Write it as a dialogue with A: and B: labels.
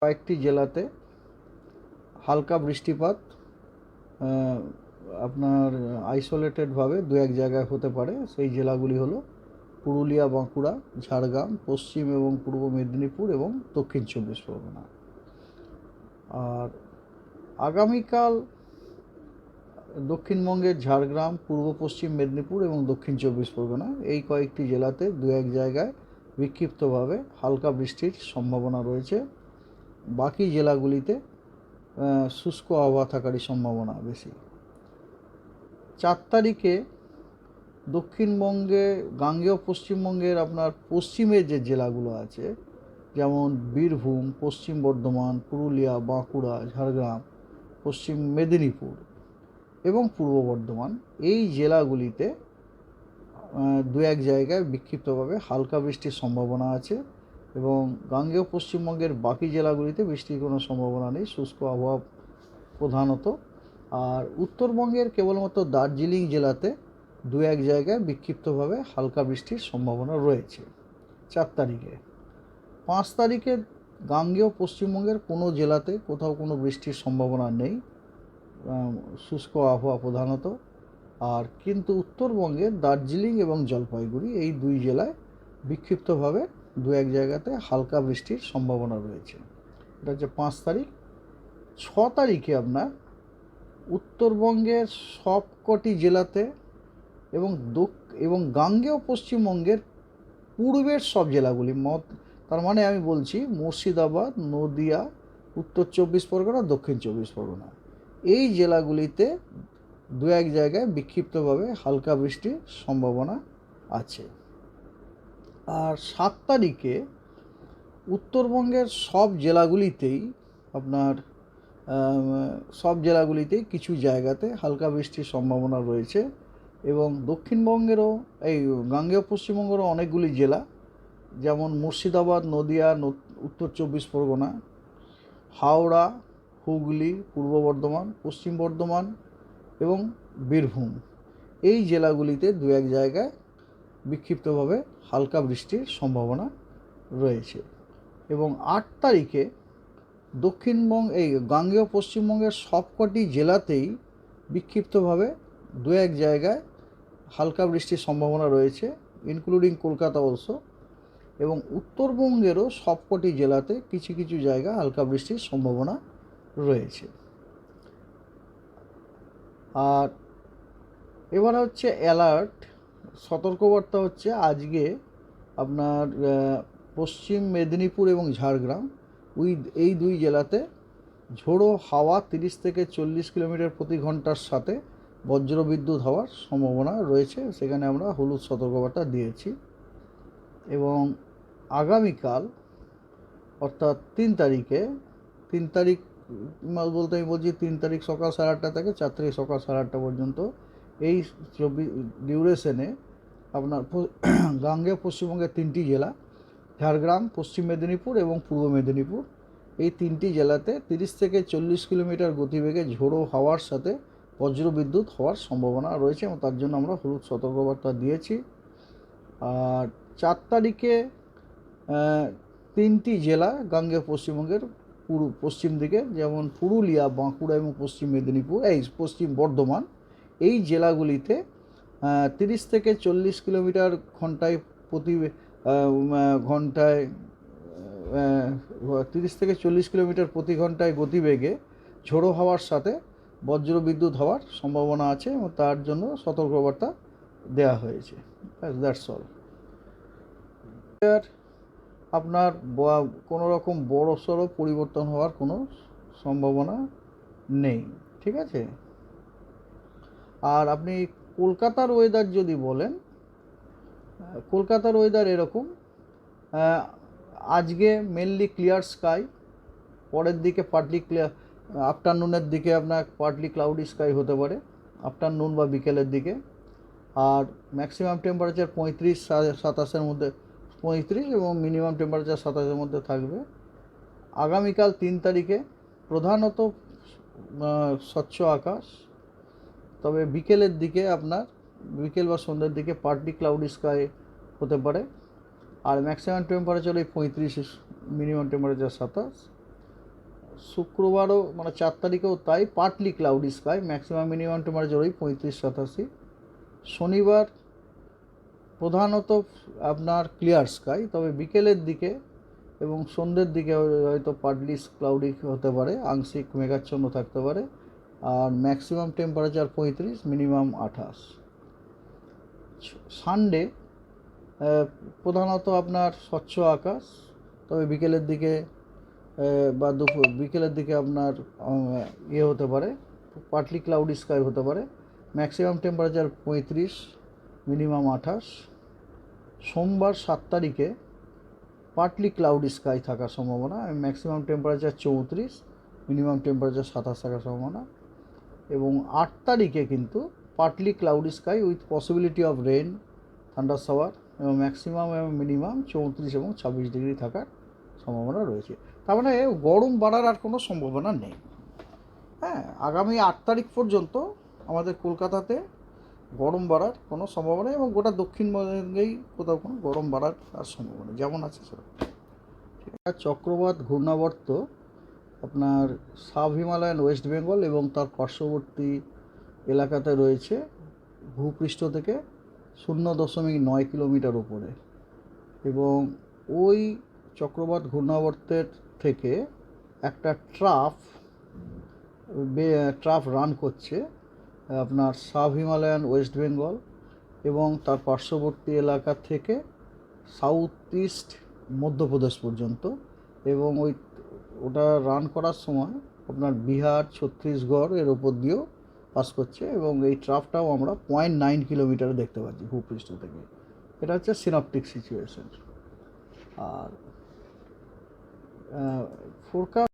A: কয়েকটি জেলাতে হালকা বৃষ্টিপাত আপনার আইসোলেটেডভাবে দু এক জায়গায় হতে পারে। সেই জেলাগুলি হলো পুরুলিয়া, বাঁকুড়া, ঝাড়গ্রাম, পশ্চিম এবং পূর্ব মেদিনীপুর এবং দক্ষিণ চব্বিশ পরগনা। আর আগামীকাল দক্ষিণবঙ্গের ঝাড়গ্রাম, পূর্ব পশ্চিম মেদিনীপুর এবং দক্ষিণ চব্বিশ পরগনা এই কয়েকটি জেলাতে দু এক জায়গায় বিক্ষিপ্তভাবে হালকা বৃষ্টির সম্ভাবনা রয়েছে। বাকি জেলাগুলিতে শুষ্ক আবহাওয়া থাকারই সম্ভাবনা বেশি। 4 তারিখে দক্ষিণবঙ্গে গাঙ্গেয় পশ্চিমবঙ্গের আপনার পশ্চিমের যে জেলাগুলো আছে, যেমন বীরভূম, পশ্চিম বর্ধমান, পুরুলিয়া, বাঁকুড়া, ঝাড়গ্রাম, পশ্চিম মেদিনীপুর এবং পূর্ব বর্ধমান, এই জেলাগুলিতে দু এক জায়গায় বিক্ষিপ্তভাবে হালকা বৃষ্টির সম্ভাবনা আছে এবং গাঙ্গেয় পশ্চিমবঙ্গের বাকি জেলাগুলিতে বৃষ্টির কোনো সম্ভাবনা নেই, শুষ্ক আবহাওয়া প্রধানত। আর উত্তরবঙ্গের কেবলমাত্র দার্জিলিং জেলাতে দু এক জায়গায় বিক্ষিপ্তভাবে হালকা বৃষ্টির সম্ভাবনা রয়েছে 4 তারিখে। 5 তারিখে গাঙ্গেয় পশ্চিমবঙ্গের কোনো জেলাতে কোথাও কোনো বৃষ্টির সম্ভাবনা নেই, শুষ্ক আবহাওয়া প্রধানত। আর কিন্তু উত্তরবঙ্গের দার্জিলিং এবং জলপাইগুড়ি এই দুই জেলায় বিক্ষিপ্তভাবে দু এক জায়গাতে হালকা বৃষ্টির সম্ভাবনা রয়েছে। এটা হচ্ছে 5 তারিখ। 6 তারিখে আপনার উত্তরবঙ্গের সবকটি জেলাতে এবং গাঙ্গেয় পশ্চিমবঙ্গের পূর্বের সব জেলাগুলি তার মানে আমি বলছি মুর্শিদাবাদ, নদিয়া, উত্তর চব্বিশ পরগনা, দক্ষিণ চব্বিশ পরগনা, এই জেলাগুলিতে দু এক জায়গায় বিক্ষিপ্তভাবে হালকা বৃষ্টির সম্ভাবনা আছে। আর 7 তারিখে উত্তরবঙ্গের সব জেলাগুলিতেই কিছু জায়গাতে হালকা বৃষ্টির সম্ভাবনা রয়েছে এবং দক্ষিণবঙ্গেরও এই গাঙ্গেয় পশ্চিমবঙ্গেরও অনেকগুলি জেলা, যেমন মুর্শিদাবাদ, নদিয়া, উত্তর চব্বিশ পরগনা, হাওড়া, হুগলি, পূর্ব বর্ধমান, পশ্চিম বর্ধমান এবং বীরভূম, এই জেলাগুলিতে দু এক জায়গায় বিক্ষিপ্তভাবে হালকা বৃষ্টির সম্ভাবনা রয়েছে। এবং 8 তারিখে এই গাঙ্গেয় পশ্চিমবঙ্গের সবকটি জেলাতেই বিক্ষিপ্তভাবে দু এক জায়গায় হালকা বৃষ্টির সম্ভাবনা রয়েছে, ইনক্লুডিং কলকাতা অলসো। এবং উত্তরবঙ্গেরও সবকটি জেলাতে কিছু কিছু জায়গা হালকা বৃষ্টির সম্ভাবনা রয়েছে। আর এবার হচ্ছে অ্যালার্ট, সতর্কবার্তা হচ্ছে আজকে আপনার পশ্চিম মেদিনীপুর এবং ঝাড়গ্রাম এই দুই জেলাতে ঝোড়ো হাওয়া 30 থেকে 40 কিলোমিটার প্রতি ঘন্টার সাথে বজ্রবিদ্যুৎ হওয়ার সম্ভাবনা রয়েছে, সেখানে আমরা হলুদ সতর্কবার্তা দিয়েছি। এবং আগামীকাল অর্থাৎ 3 তারিখ বলতে আমি বলছি 3 তারিখ সকাল 8:30 থেকে 4 তারিখ সকাল 8:30 পর্যন্ত এই ডিউরেশনে আপনার গাঙ্গেয় পশ্চিমবঙ্গের 3টি জেলা ঝাড়গ্রাম, পশ্চিম মেদিনীপুর এবং পূর্ব মেদিনীপুর, এই 3টি জেলাতে 30 থেকে 40 কিলোমিটার গতিবেগে ঝোড়ো হাওয়ার সাথে বজ্রবিদ্যুৎ হওয়ার সম্ভাবনা রয়েছে এবং তার জন্য আমরা হলুদ সতর্কবার্তা দিয়েছি। আর 4 তারিখে 3টি জেলা গাঙ্গেয় পশ্চিমবঙ্গের পশ্চিম দিকে, যেমন পুরুলিয়া, বাঁকুড়া এবং পশ্চিম বর্ধমান, এই জেলাগুলিতে 30 থেকে 40 কিলোমিটার ঘন্টায় 30 থেকে 40 কিলোমিটার প্রতি ঘন্টায় গতিবেগে ঝোড়ো হাওয়ার সাথে বজ্রবিদ্যুৎ হওয়ার সম্ভাবনা আছে এবং তার জন্য সতর্কবার্তা দেওয়া হয়েছে। That's all. আপনার কোনো রকম বড়সড় পরিবর্তন হওয়ার কোনো সম্ভাবনা নেই, ঠিক আছে। আর আপনি কলকাতার ওয়েদার যদি বলেন, কলকাতার ওয়েদার এরকম, আজকে মেনলি ক্লিয়ার স্কাই, পরের দিকে পার্টলি ক্লিয়ার, আফটারনুনের দিকে আপনার পার্টলি ক্লাউডি স্কাই হতে পারে আফটারনুন বা বিকেলের দিকে। আর ম্যাক্সিমাম টেম্পারেচার 35-27-এর মধ্যে, 35 এবং মিনিমাম টেম্পারেচার 27-এর মধ্যে থাকবে। আগামীকাল 3 তারিখে প্রধানত স্বচ্ছ আকাশ, তবে বিকেলের দিকে আপনার বিকেল বা সন্ধ্যের দিকে পার্টলি ক্লাউডি স্কাই হতে পারে। আর ম্যাক্সিমাম টেম্পারেচার ওই 35, মিনিমাম টেম্পারেচার 27। শুক্রবারও মানে 4 তারিখেও তাই, partly cloudy sky, maximum minimum temperature ওই 35-87। শনিবার প্রধানত আপনার ক্লিয়ার স্কাই, তবে বিকেলের দিকে এবং সন্ধ্যের দিকে হয়তো পার্টলি ক্লাউডি হতে পারে, আংশিক মেঘাচ্ছন্ন থাকতে পারে। আর ম্যাক্সিমাম টেম্পারেচার 35, মিনিমাম 28। সানডে প্রধানত আপনার স্বচ্ছ আকাশ, তবে বিকেলের দিকে বা বিকেলের দিকে আপনার ইয়ে হতে পারে, পার্টলি ক্লাউডি স্কাই হতে পারে, ম্যাক্সিমাম টেম্পারেচার 35, মিনিমাম 28। সোমবার 7 তারিখে পার্টলি ক্লাউডি স্কাই থাকার সম্ভাবনা, ম্যাক্সিমাম টেম্পারেচার 34, মিনিমাম টেম্পারেচার 27 থাকার সম্ভাবনা। এবং 8 তারিখে কিন্তু partly cloudy sky with possibility of rain, thunder shower, এবং ম্যাক্সিমাম এবং মিনিমাম 34 এবং 26 ডিগ্রি থাকার সম্ভাবনা রয়েছে। তার মানে গরম বাড়ার আর কোনো সম্ভাবনা নেই। হ্যাঁ, আগামী 8 তারিখ পর্যন্ত আমাদের কলকাতাতে গরম বাড়ার কোনো সম্ভাবনা নেই, এবং গোটা দক্ষিণবঙ্গেই কোথাও কোনো গরম বাড়ার আর সম্ভাবনা যেমন আছে সেরকম। ঠিক আছে, চক্রবাত ঘূর্ণাবর্ত আপনার সাব হিমালয়ান ওয়েস্ট বেঙ্গল এবং তার পার্শ্ববর্তী এলাকাতে রয়েছে, ভূপৃষ্ঠ থেকে 0.9 কিলোমিটার উপরে। এবং ওই চক্রবাত ঘূর্ণাবর্তের থেকে একটা ট্রাফ রান করছে আপনার সাব হিমালয়ান ওয়েস্ট বেঙ্গল এবং তার পার্শ্ববর্তী এলাকা থেকে সাউথ ইস্ট মধ্যপ্রদেশ পর্যন্ত। এবং ওটা রান করার সময় আপনার বিহার, ছত্তিশগড় এর ওপর দিয়েও পাস করছে, এবং এই ট্রাফটাও আমরা 0.9 কিলোমিটারে দেখতে পাচ্ছি ভূপৃষ্ঠ থেকে। এটা হচ্ছে সিনপটিক সিচুয়েশন। আর ফোরকাস্ট